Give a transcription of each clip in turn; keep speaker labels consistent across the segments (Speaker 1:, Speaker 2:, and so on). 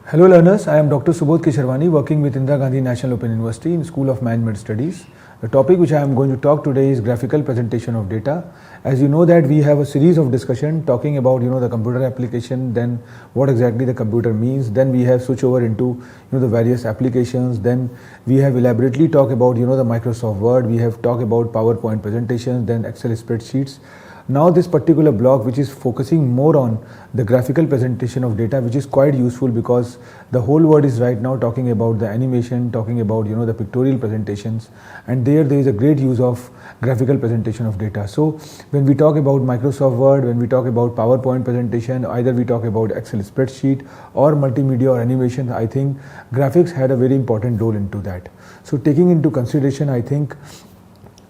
Speaker 1: Hello learners, I am Dr. Subodh Kesharwani working with Indira Gandhi National Open University in School of Management Studies. The topic which I am going to talk today is graphical presentation of data. As you know that we have a series of discussion talking about the computer application, then what exactly the computer means, then we have switch over into the various applications, then we have elaborately talked about the Microsoft Word, we have talked about PowerPoint presentations, then Excel spreadsheets. Now this particular block which is focusing more on the graphical presentation of data, which is quite useful because the whole world is right now talking about the animation, talking about the pictorial presentations, and there is a great use of graphical presentation of data. So when we talk about Microsoft Word, when we talk about PowerPoint presentation, either we talk about Excel spreadsheet or multimedia or animation, I think graphics had a very important role into that. So taking into consideration, I think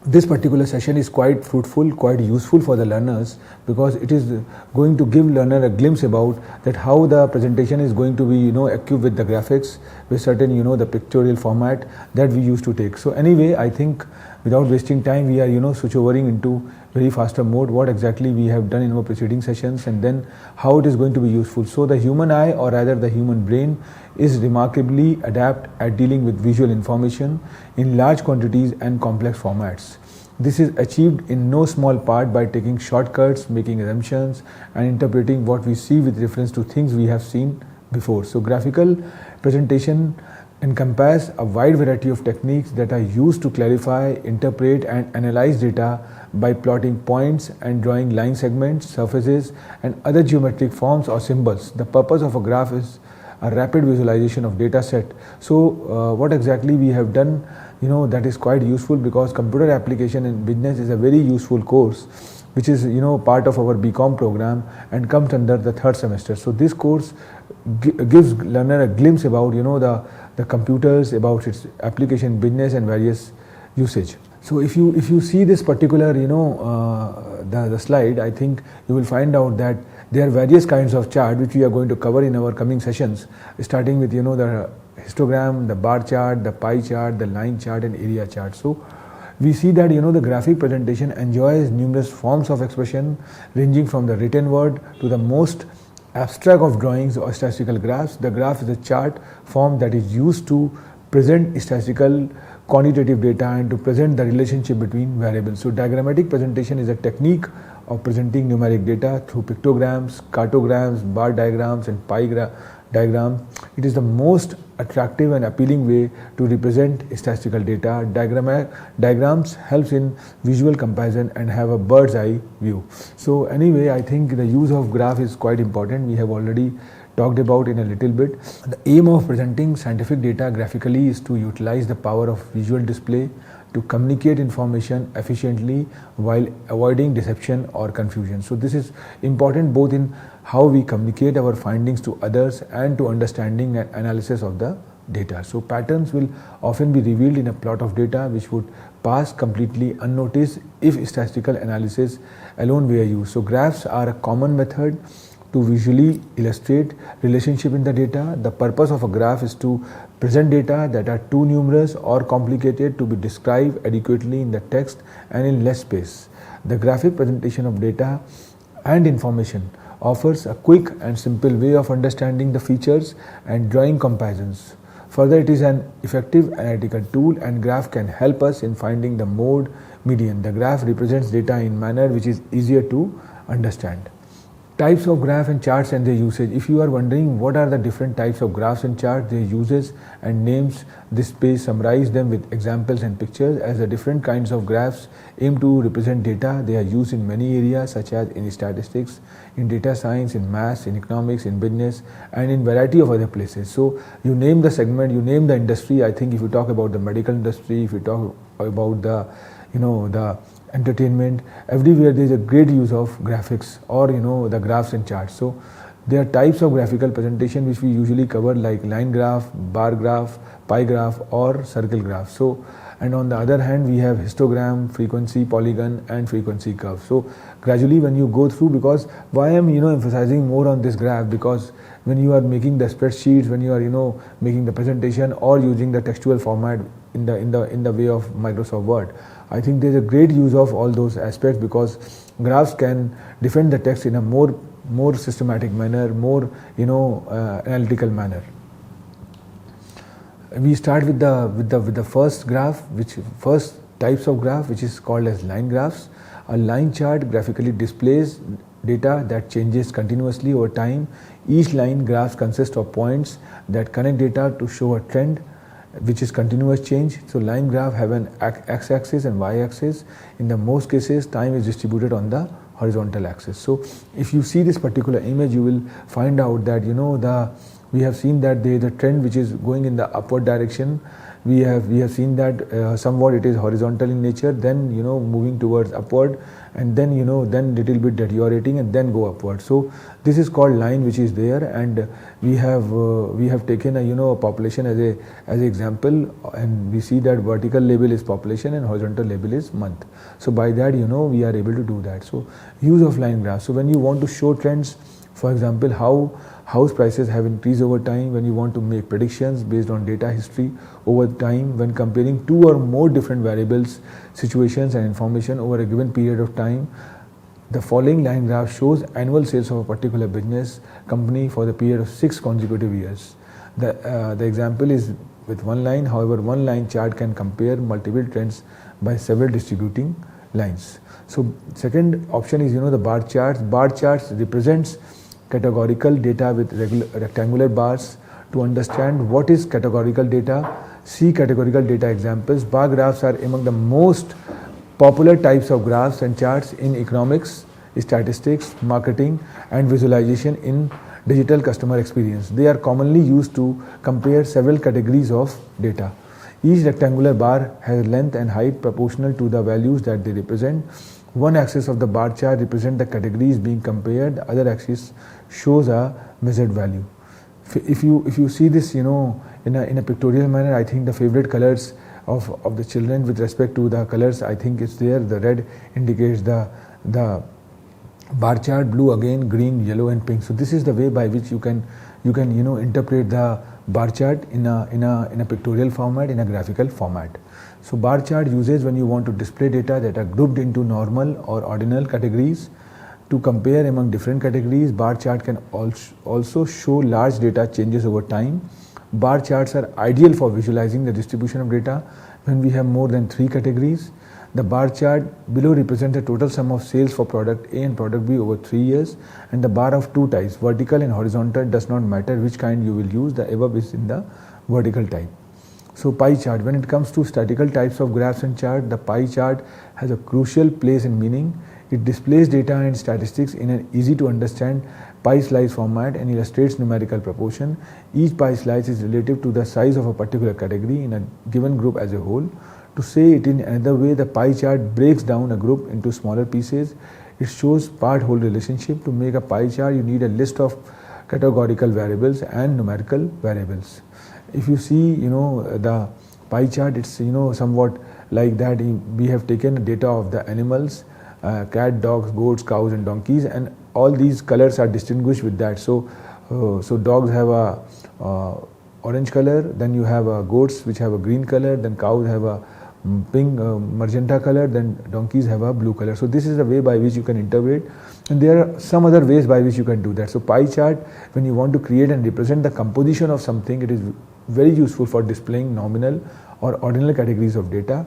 Speaker 1: this particular session is quite fruitful, quite useful for the learners because it is going to give learner a glimpse about that how the presentation is going to be equipped with the graphics, with certain the pictorial format that we used to take. So anyway, I think without wasting time, we are switch overing into very faster mode what exactly we have done in our preceding sessions and then how it is going to be useful. So the human eye, or rather the human brain, is remarkably adept at dealing with visual information in large quantities and complex formats. This is achieved in no small part by taking shortcuts, making assumptions, and interpreting what we see with reference to things we have seen before. So graphical presentation encompass a wide variety of techniques that are used to clarify, interpret, and analyze data by plotting points and drawing line segments, surfaces, and other geometric forms or symbols. The purpose of a graph is a rapid visualization of data set. So what exactly we have done, that is quite useful because computer application in business is a very useful course which is part of our BCom program and comes under the third semester. So this course gives learner a glimpse about the computers, about its application, business, and various usage. So if you see this particular the slide, I think you will find out that there are various kinds of chart which we are going to cover in our coming sessions, starting with the histogram, the bar chart, the pie chart, the line chart, and area chart. So we see that the graphic presentation enjoys numerous forms of expression ranging from the written word to the most abstract of drawings or statistical graphs. The graph is a chart form that is used to present statistical quantitative data and to present the relationship between variables. So diagrammatic presentation is a technique of presenting numeric data through pictograms, cartograms, bar diagrams, and pie diagram. It is the most attractive and appealing way to represent statistical data. Diagrams helps in visual comparison and have a bird's eye view. So anyway, I think the use of graph is quite important. We have already talked about in a little bit. The aim of presenting scientific data graphically is to utilize the power of visual display to communicate information efficiently while avoiding deception or confusion. So this is important both in how we communicate our findings to others and to understanding and analysis of the data. So patterns will often be revealed in a plot of data which would pass completely unnoticed if statistical analysis alone were used. So graphs are a common method to visually illustrate relationship in the data. The purpose of a graph is to present data that are too numerous or complicated to be described adequately in the text and in less space. The graphic presentation of data and information offers a quick and simple way of understanding the features and drawing comparisons. Further, it is an effective analytical tool, and graph can help us in finding the mode median. The graph represents data in manner which is easier to understand. Types of graph and charts and their usage. If you are wondering what are the different types of graphs and charts, their uses and names, this page summarizes them with examples and pictures. As the different kinds of graphs aim to represent data, they are used in many areas such as in statistics, in data science, in maths, in economics, in business, and in variety of other places. So you name the segment, you name the industry. I think if you talk about the medical industry, if you talk about the the entertainment, everywhere there is a great use of graphics or the graphs and charts. So there are types of graphical presentation which we usually cover, like line graph, bar graph, pie graph, or circle graph. So and on the other hand we have histogram, frequency polygon, and frequency curve. So gradually when you go through, because why I'm emphasizing more on this graph, because when you are making the spreadsheets, when you are making the presentation or using the textual format in the way of Microsoft Word, I think there's a great use of all those aspects because graphs can defend the text in a more systematic manner, more analytical manner. We start with the first graph, which first types of graph, which is called as line graphs. A line chart graphically displays data that changes continuously over time. Each line graph consists of points that connect data to show a trend, which is continuous change. So line graph have an x-axis and y-axis. In the most cases, time is distributed on the horizontal axis. So if you see this particular image, you will find out that we have seen that there is a trend which is going in the upward direction. We have seen that somewhat it is horizontal in nature, then moving towards upward, and then then little bit deteriorating and then go upward. So this is called line which is there, and we have taken a population as an example, and we see that vertical label is population and horizontal label is month. So by that we are able to do that. So use of line graph. So when you want to show trends, for example, how house prices have increased over time, when you want to make predictions based on data history over time, when comparing two or more different variables, situations and information over a given period of time, the following line graph shows annual sales of a particular business company for the period of 6 consecutive years. The example is with one line. However, one line chart can compare multiple trends by several distributing lines. So second option is the bar charts. Bar charts represents categorical data with rectangular bars. To understand what is categorical data, see categorical data examples. Bar graphs are among the most popular types of graphs and charts in economics, statistics, marketing, and visualization in digital customer experience. They are commonly used to compare several categories of data. Each rectangular bar has length and height proportional to the values that they represent. One axis of the bar chart represents the categories being compared. The other axis shows a measured value. If you see this, in a pictorial manner, I think the favorite colors of the children with respect to the colors, I think it's there. The red indicates the bar chart, blue again, green, yellow, and pink. So this is the way by which you can interpret the bar chart in a pictorial format, in a graphical format. So bar chart uses when you want to display data that are grouped into normal or ordinal categories. To compare among different categories, bar chart can also show large data changes over time. Bar charts are ideal for visualizing the distribution of data when we have more than 3 categories. The bar chart below represents the total sum of sales for product A and product B over 3 years, and the bar of 2 types, vertical and horizontal, does not matter which kind you will use. The above is in the vertical type. So pie chart. When it comes to statistical types of graphs and chart, the pie chart has a crucial place in meaning. It displays data and statistics in an easy to understand pie slice format and illustrates numerical proportion. Each pie slice is relative to the size of a particular category in a given group as a whole. To say it in another way, the pie chart breaks down a group into smaller pieces. It shows part-whole relationship. To make a pie chart, you need a list of categorical variables and numerical variables. If you see, the pie chart, it's somewhat like that. We have taken data of the animals, cat, dogs, goats, cows, and donkeys, and all these colors are distinguished with that. So dogs have a orange color, then you have goats which have a green color, then cows have a pink magenta color, then donkeys have a blue color. So this is the way by which you can interpret, and there are some other ways by which you can do that. So pie chart, when you want to create and represent the composition of something, it is very useful for displaying nominal or ordinal categories of data.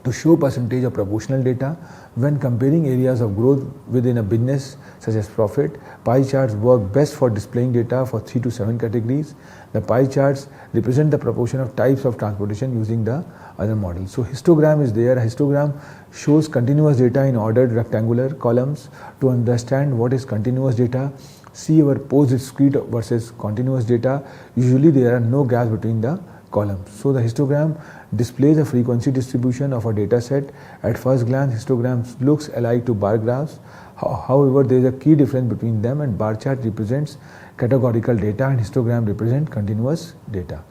Speaker 1: To show percentage or proportional data when comparing areas of growth within a business such as profit, pie charts work best for displaying data for 3 to 7 categories. The pie charts represent the proportion of types of transportation using the other model. So histogram is there. A histogram shows continuous data in ordered rectangular columns. To understand what is continuous data, see our post-discrete versus continuous data. Usually there are no gaps between the columns. So the histogram displays a frequency distribution of a data set. At first glance, histograms looks alike to bar graphs. However, there is a key difference between them, and bar chart represents categorical data and histogram represent continuous data.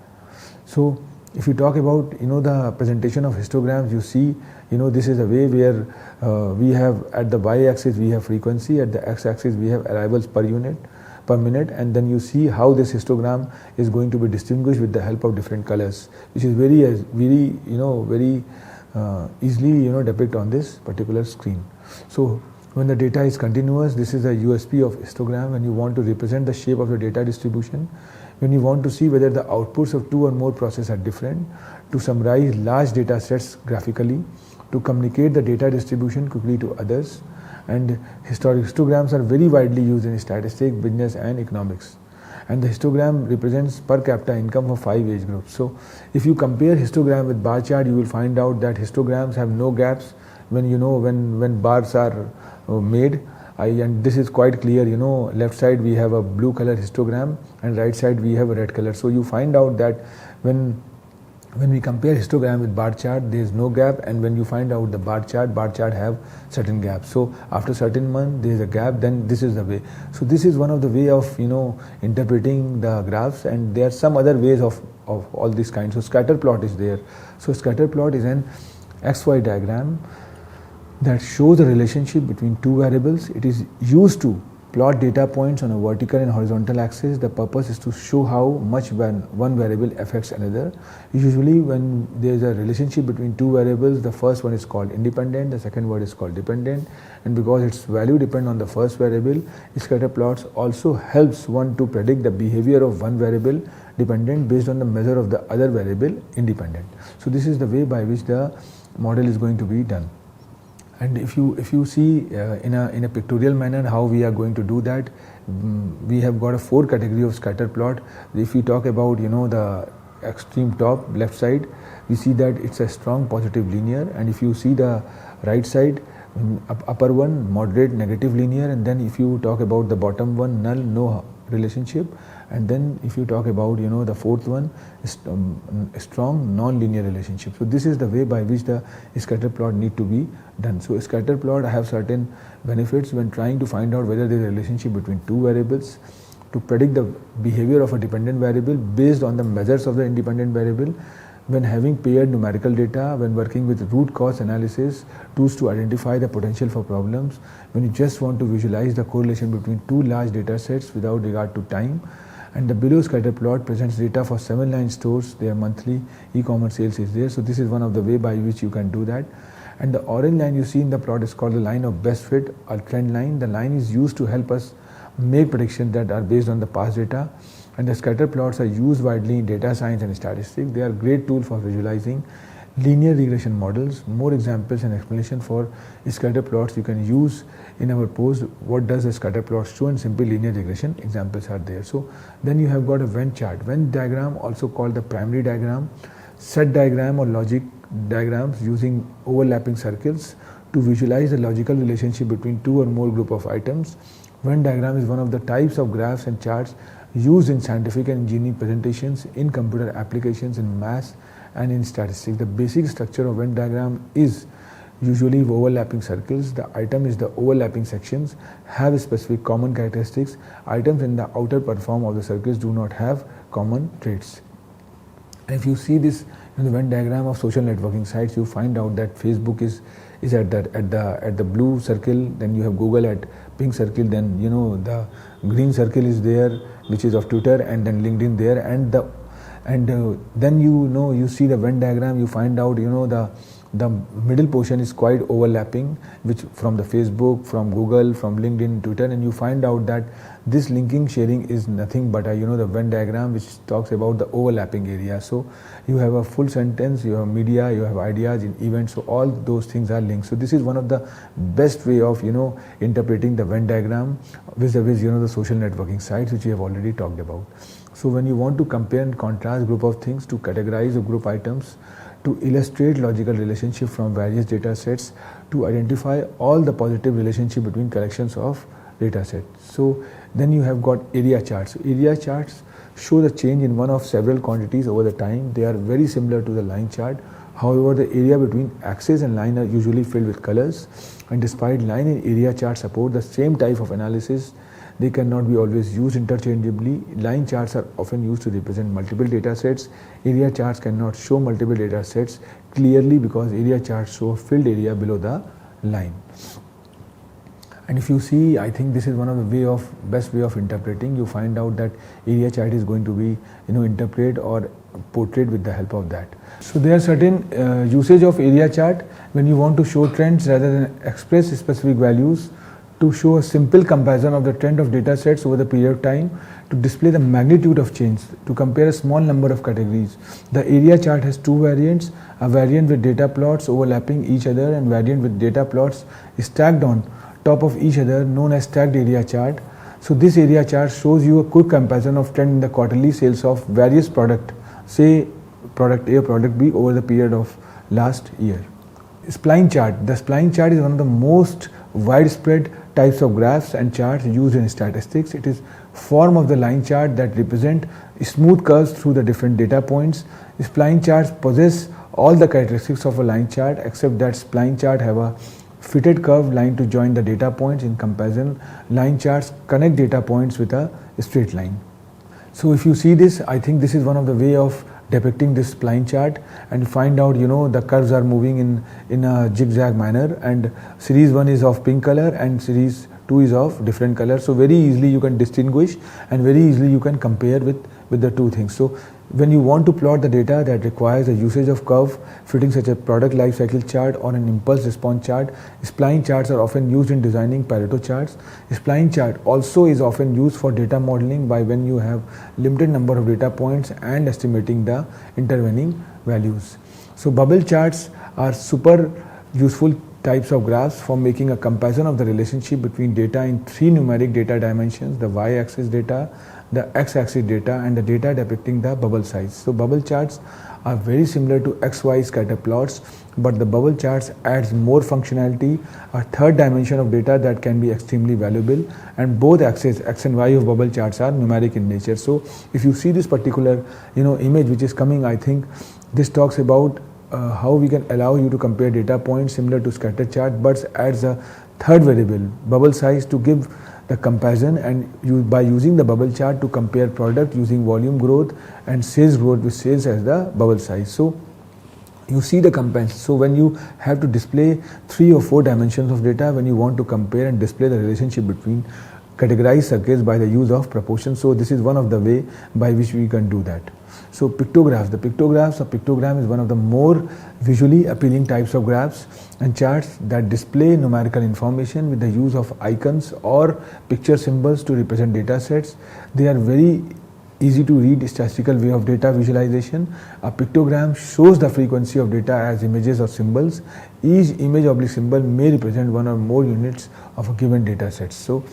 Speaker 1: So if you talk about the presentation of histograms, you see this is a way where we have at the y-axis we have frequency, at the x-axis we have arrivals per minute, and then you see how this histogram is going to be distinguished with the help of different colors, which is very easily depict on this particular screen. So when the data is continuous, this is a USP of histogram. When you want to represent the shape of the data distribution, when you want to see whether the outputs of two or more processes are different, to summarize large data sets graphically, to communicate the data distribution quickly to others, and histograms are very widely used in statistics, business and economics. And the histogram represents per capita income for 5 age groups. So if you compare histogram with bar chart, you will find out that histograms have no gaps when bars are made. And this is quite clear, left side we have a blue color histogram and right side we have a red color. So you find out that when we compare histogram with bar chart, there is no gap, and when you find out the bar chart have certain gaps. So after certain month there is a gap, then this is the way. So this is one of the way of interpreting the graphs, and there are some other ways of all these kinds. So scatter plot is there. So scatter plot is an XY diagram that shows the relationship between two variables. It is used to plot data points on a vertical and horizontal axis. The purpose is to show how much one variable affects another. Usually when there is a relationship between two variables, the first one is called independent, the second one is called dependent, and because its value depends on the first variable, scatter plots also helps one to predict the behavior of one variable dependent based on the measure of the other variable independent. So this is the way by which the model is going to be done. And if you see in a pictorial manner how we are going to do that, we have got a 4 category of scatter plot. If we talk about the extreme top left side, we see that it's a strong positive linear, and if you see the right side, upper one moderate negative linear, and then if you talk about the bottom one, null, no relationship, and then if you talk about the fourth one, strong non-linear relationship. So this is the way by which the scatter plot need to be done. So scatter plot have certain benefits when trying to find out whether there is a relationship between two variables, to predict the behavior of a dependent variable based on the measures of the independent variable, when having paired numerical data, when working with root cause analysis, tools to identify the potential for problems, when you just want to visualize the correlation between two large data sets without regard to time. And the below scatter plot presents data for 7-line stores, their monthly e-commerce sales is there. So this is one of the way by which you can do that. And the orange line you see in the plot is called the line of best fit or trend line. The line is used to help us make predictions that are based on the past data. And the scatter plots are used widely in data science and statistics. They are a great tool for visualizing linear regression models. More examples and explanation for scatter plots you can use in our post. What does a scatter plot show, and simple linear regression examples are there. So then you have got a Venn chart. Venn diagram, also called the primary diagram, set diagram or logic diagrams using overlapping circles to visualize the logical relationship between two or more group of items. Venn diagram is one of the types of graphs and charts used in scientific and engineering presentations, in computer applications, in maths and in statistics. The basic structure of Venn diagram is usually overlapping circles. The item is the overlapping sections, have specific common characteristics. Items in the outer perform of the circles do not have common traits. And if you see this in the Venn diagram of social networking sites, you find out that Facebook is at the blue circle, then you have Google at pink circle, then the green circle is there, which is of Twitter, and then LinkedIn there, and then you see the Venn diagram, you find out the middle portion is quite overlapping, which from the Facebook, from Google, from LinkedIn, Twitter, and you find out that this linking sharing is nothing but the Venn diagram which talks about the overlapping area. So you have a full sentence, you have media, you have ideas in events, so all those things are linked. So this is one of the best way of interpreting the Venn diagram vis-a-vis the social networking sites which we have already talked about. So when you want to compare and contrast group of things, to categorize a group items, to illustrate logical relationship from various data sets, to identify all the positive relationship between collections of data sets. So then you have got area charts. So area charts show the change in one of several quantities over the time. They are very similar to the line chart. However, the area between axis and line are usually filled with colors, and despite line and area charts support the same type of analysis, they cannot be always used interchangeably. Line charts are often used to represent multiple data sets. Area charts cannot show multiple data sets clearly because area charts show filled area below the line. And if you see, I think this is one of the best way of interpreting. You find out that area chart is going to be interpreted or portrayed with the help of that. So there are certain usage of area chart when you want to show trends rather than express specific values. to show a simple comparison of the trend of data sets over the period of time, to display the magnitude of change, to compare a small number of categories. The area chart has two variants, a variant with data plots overlapping each other and variant with data plots stacked on top of each other, known as stacked area chart. So this area chart shows you a quick comparison of trend in the quarterly sales of various product, say product A or product B, over the period of last year. Spline chart. The spline chart is one of the most widespread types of graphs and charts used in statistics. It is form of the line chart that represent smooth curves through the different data points. Spline charts possess all the characteristics of a line chart except that spline chart have a fitted curved line to join the data points. In comparison, line charts connect data points with a straight line. So if you see this, I think this is one of the way of depicting this spline chart, and find out, the curves are moving in a zigzag manner, and series 1 is of pink color and series 2 is of different color. So very easily you can distinguish and very easily you can compare with the two things. So when you want to plot the data that requires the usage of curve fitting, such a product life cycle chart or an impulse response chart, spline charts are often used in designing Pareto charts. Spline chart also is often used for data modeling by when you have limited number of data points and estimating the intervening values. So bubble charts are super useful types of graphs for making a comparison of the relationship between data in three numeric data dimensions: the y-axis data, the x-axis data, and the data depicting the bubble size. So bubble charts are very similar to XY scatter plots, but the bubble charts adds more functionality, a third dimension of data that can be extremely valuable, and both axes, x and y of bubble charts, are numeric in nature. So if you see this particular image which is coming, I think this talks about how we can allow you to compare data points similar to scatter chart, but adds a third variable, bubble size, to give the comparison, and by using the bubble chart to compare product using volume growth and sales growth with sales as the bubble size. So you see the comparison. So when you have to display 3 or 4 dimensions of data, when you want to compare and display the relationship between categorized circuits by the use of proportion, so this is one of the way by which we can do that. So pictographs. The pictogram is one of the more visually appealing types of graphs and charts that display numerical information with the use of icons or picture symbols to represent data sets. They are very easy to read statistical way of data visualization. A pictogram shows the frequency of data as images or symbols. Each image or symbol may represent one or more units of a given data set. So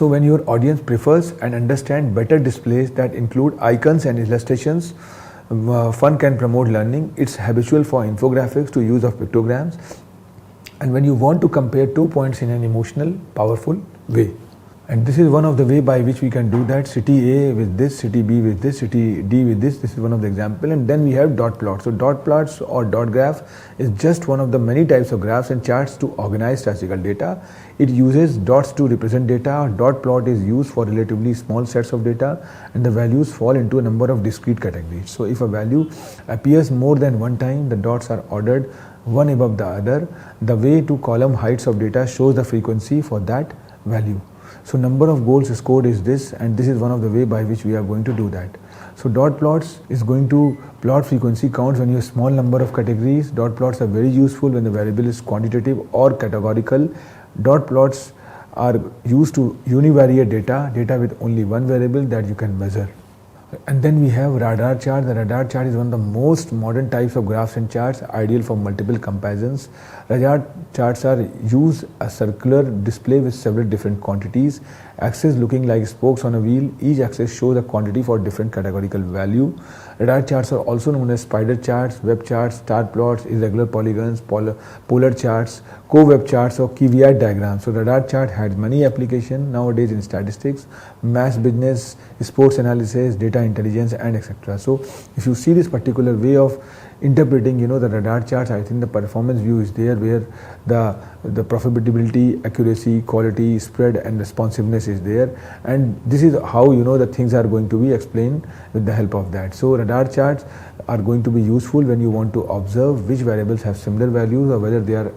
Speaker 1: when your audience prefers and understands better displays that include icons and illustrations, fun can promote learning. It's habitual for infographics to use of pictograms. And when you want to compare 2 points in an emotional, powerful way. And this is one of the way by which we can do that. City A with this, city B with this, city D with this. This is one of the example. And then we have dot plots. So dot plots or dot graph is just one of the many types of graphs and charts to organize statistical data. It uses dots to represent data. Dot plot is used for relatively small sets of data, and the values fall into a number of discrete categories. So if a value appears more than one time, the dots are ordered one above the other. The way to column heights of data shows the frequency for that value. So number of goals scored is this, and this is one of the way by which we are going to do that. So dot plots is going to plot frequency counts when you have a small number of categories. Dot plots are very useful when the variable is quantitative or categorical. Dot plots are used to univariate data with only one variable that you can measure. And then we have radar chart. The radar chart is one of the most modern types of graphs and charts, ideal for multiple comparisons. Radar charts are use a circular display with several different quantities, axes looking like spokes on a wheel. Each axis shows a quantity for different categorical value. Radar charts are also known as spider charts, web charts, star plots, irregular polygons, polar charts, co-web charts, or Kvyat diagrams. So radar chart has many applications nowadays in statistics, mass business, sports analysis, data intelligence, and etc. So if you see this particular way of interpreting the radar charts, I think the performance view is there, where the profitability, accuracy, quality, spread, and responsiveness is there, and this is how the things are going to be explained with the help of that. So radar charts are going to be useful when you want to observe which variables have similar values or whether there are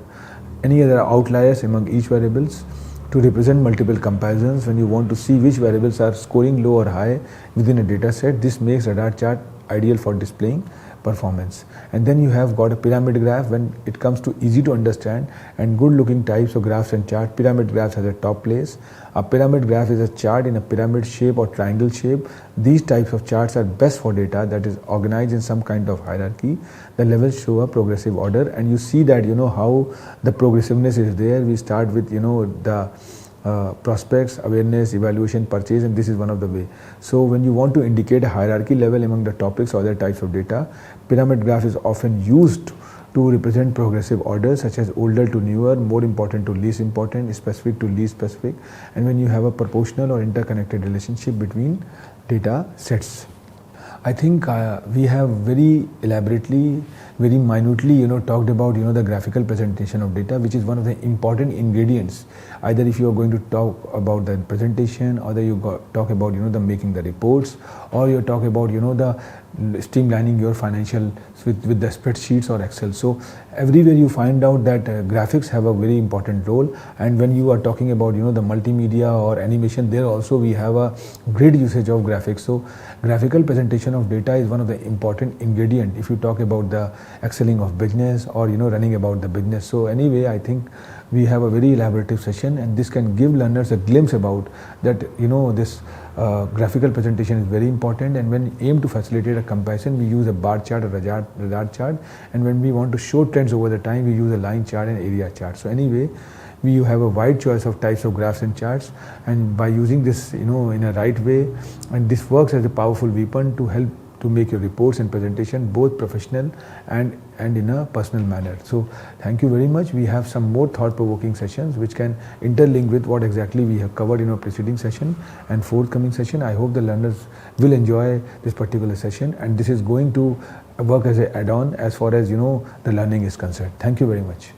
Speaker 1: any other outliers among each variables. To represent multiple comparisons, when you want to see which variables are scoring low or high within a data set, this makes radar chart ideal for displaying performance. And then you have got a pyramid graph. When it comes to easy to understand and good looking types of graphs and chart, pyramid graphs has a top place. A pyramid graph is a chart in a pyramid shape or triangle shape. These types of charts are best for data that is organized in some kind of hierarchy. The levels show a progressive order, and you see that how the progressiveness is there. We start with the prospects, awareness, evaluation, purchase, and this is one of the way. So when you want to indicate a hierarchy level among the topics or other types of data, pyramid graph is often used to represent progressive orders such as older to newer, more important to least important, specific to least specific, and when you have a proportional or interconnected relationship between data sets. I think we have very elaborately, very minutely, talked about, the graphical presentation of data, which is one of the important ingredients. Either if you are going to talk about the presentation, or talk about, the making the reports, or you talk about, the streamlining your financial with the spreadsheets or Excel. So everywhere you find out that graphics have a very important role. And when you are talking about, the multimedia or animation, there also we have a great usage of graphics. So graphical presentation of data is one of the important ingredient if you talk about the excelling of business or running about the business. So anyway, I think we have a very elaborative session, and this can give learners a glimpse about that this graphical presentation is very important. And when aim to facilitate a comparison, we use a bar chart or radar chart, and when we want to show trends over the time, we use a line chart and area chart. So anyway, you have a wide choice of types of graphs and charts, and by using this in a right way, and this works as a powerful weapon to help to make your reports and presentation both professional and in a personal manner. So thank you very much. We have some more thought-provoking sessions which can interlink with what exactly we have covered in our preceding session and forthcoming session. I hope the learners will enjoy this particular session, and this is going to work as an add-on as far as the learning is concerned. Thank you very much.